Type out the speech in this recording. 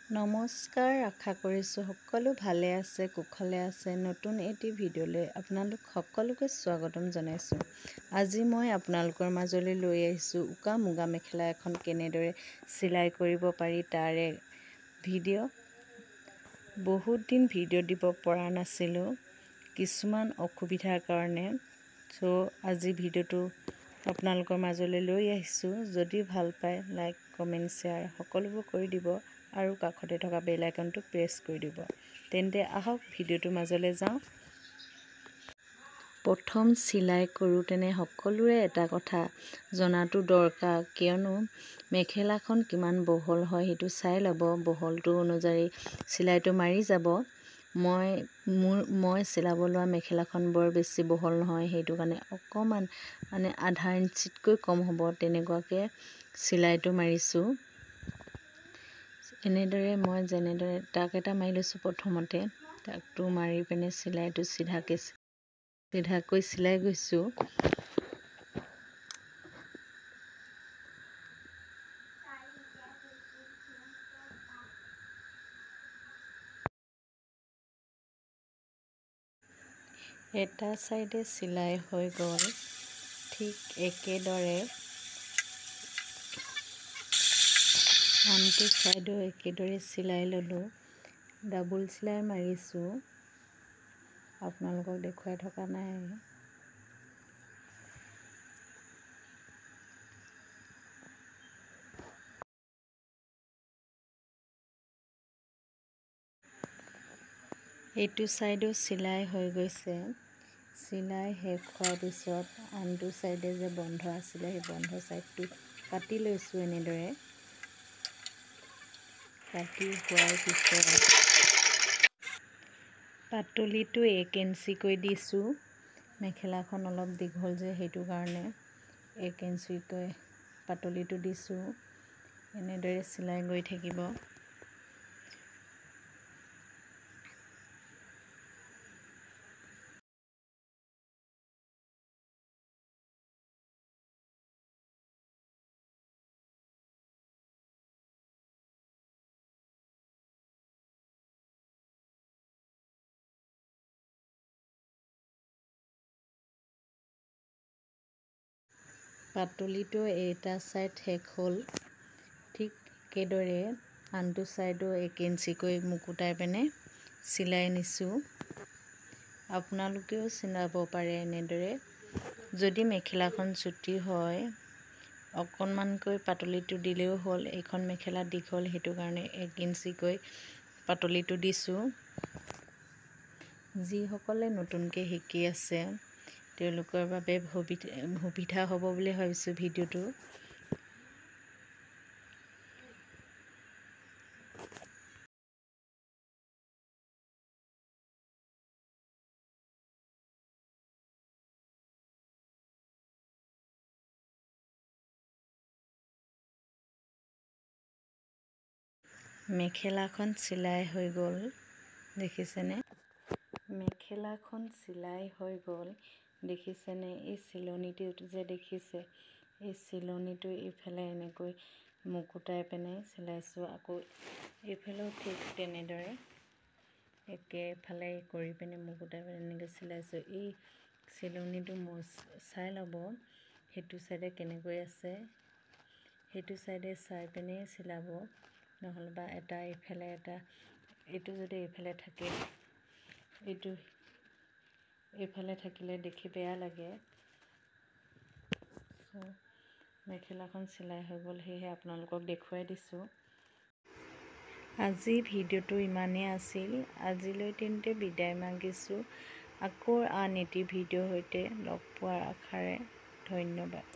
নমস্কাৰ, আশা কৰিছোঁ সকলো ভালে আছে, কুশলে আছে। নতুন এটি ভিডিঅ'লৈ আপোনালোক সকলোকে স্বাগতম জনাইছোঁ। আজি মই আপোনালোকৰ মাজলৈ লৈ আহিছোঁ উকা মুগা মেখেলা এখন কেনেদৰে চিলাই কৰিব পাৰি তাৰে ভিডিঅ'। বহুত দিন ভিডিঅ' দিব পৰা নাছিলোঁ কিছুমান অসুবিধাৰ কাৰণে। আজি ভিডিঅ'টো আপোনালোকৰ মাজলৈ লৈ আহিছোঁ। যদি ভাল পায় লাইক, কমেণ্ট, শ্বেয়াৰ সকলোবোৰ কৰি দিব আৰু কাষতে থকা বেল আইকনটো প্ৰেছ কৰি দিব। তেন্তে আহক ভিডিঅ'টোৰ মাজলৈ যাওঁ। প্ৰথম চিলাই কৰোঁতেনে সকলোৰে এটা কথা জনাটো দৰকাৰ, কিয়নো মেখেলাখন কিমান বহল হয় সেইটো চাই ল'ব। বহলটো অনুযায়ী চিলাইটো মাৰি যাব। মই চিলাব লোৱা মেখেলাখন বৰ বেছি বহল নহয়, সেইটো কাৰণে অকণমান আধা ইঞ্চিতকৈ কম হ'ব তেনেকুৱাকৈ চিলাইটো মাৰিছোঁ। এনেদৰে মই যেনেদৰে টাক এটা মাৰি লৈছোঁ, প্ৰথমতে টাকটো মাৰি পিনে চিলাইটো চিধাকৈ চিলাই গৈছোঁ। এটা চাইডে চিলাই হৈ গ'ল, ঠিক একেদৰে আনটো চাইডো একেদৰে চিলাই ল'লোঁ। ডাবুল চিলাই মাৰিছোঁ, আপোনালোকক দেখুৱাই থকা নাই। এইটো চাইডো চিলাই হৈ গৈছে। চিলাই শেষ হোৱাৰ পিছত আনটো চাইডে যে বন্ধ আছিলে সেই বন্ধ চাইডটো কাটি লৈছোঁ। এনেদৰে কাটি হোৱাৰ পিছত পাতলিটো 1 ইঞ্চিকৈ দিছোঁ। মেখেলাখন অলপ দীঘল যে সেইটো কাৰণে 1 ইঞ্চিকৈ পাতলিটো দিছোঁ। এনেদৰে চিলাই গৈ থাকিব। পাতলিটো এটা চাইড শেষ হ'ল, ঠিক একেদৰে আনটো চাইডো 1 ইঞ্চিকৈ মুকুতাই পিনে চিলাই নিছোঁ। আপোনালোকেও চিলাব পাৰে এনেদৰে। যদি মেখেলাখন চুটি হয় অকণমানকৈ পাতলিটো দিলেও হ'ল। এইখন মেখেলা দীঘল, সেইটো কাৰণে 1 ইঞ্চিকৈ পাতলিটো দিছোঁ। যিসকলে নতুনকৈ শিকি আছে তেওঁলোকৰ বাবে সুবিধা হ'ব বুলি ভাবিছোঁ ভিডিঅ'টো। মেখেলাখন চিলাই হৈ গ'ল, দেখিছেনে? মেখেলাখন চিলাই হৈ গ'ল, দেখিছেনে? এই চিলনিটো যে দেখিছে, এই চিলনিটো এইফালে এনেকৈ মুকুতাই পিনে চিলাইছোঁ। আকৌ এইফালেও ঠিক তেনেদৰে একেফালে কৰি পিনে মুকুতাই পিনে এনেকৈ চিলাইছোঁ। এই চিলনিটো চাই ল'ব সেইটো চাইডে কেনেকৈ আছে, সেইটো চাইডে চাই পিনে চিলাব। নহ'লে বা এটা এইফালে এটা, এইটো যদি এইফালে থাকে এইটো এইফালে থাকিলে দেখি বেয়া লাগে। মেখেলাখন চিলাই হৈ গ'ল, সেয়েহে আপোনালোকক দেখুৱাই দিছোঁ। আজি ভিডিঅ'টো ইমানেই আছিল। আজিলৈ তেন্তে বিদায় মাগিছোঁ। আকৌ আন এটি ভিডিঅ'ৰ সৈতে লগ পোৱাৰ আশাৰে ধন্যবাদ।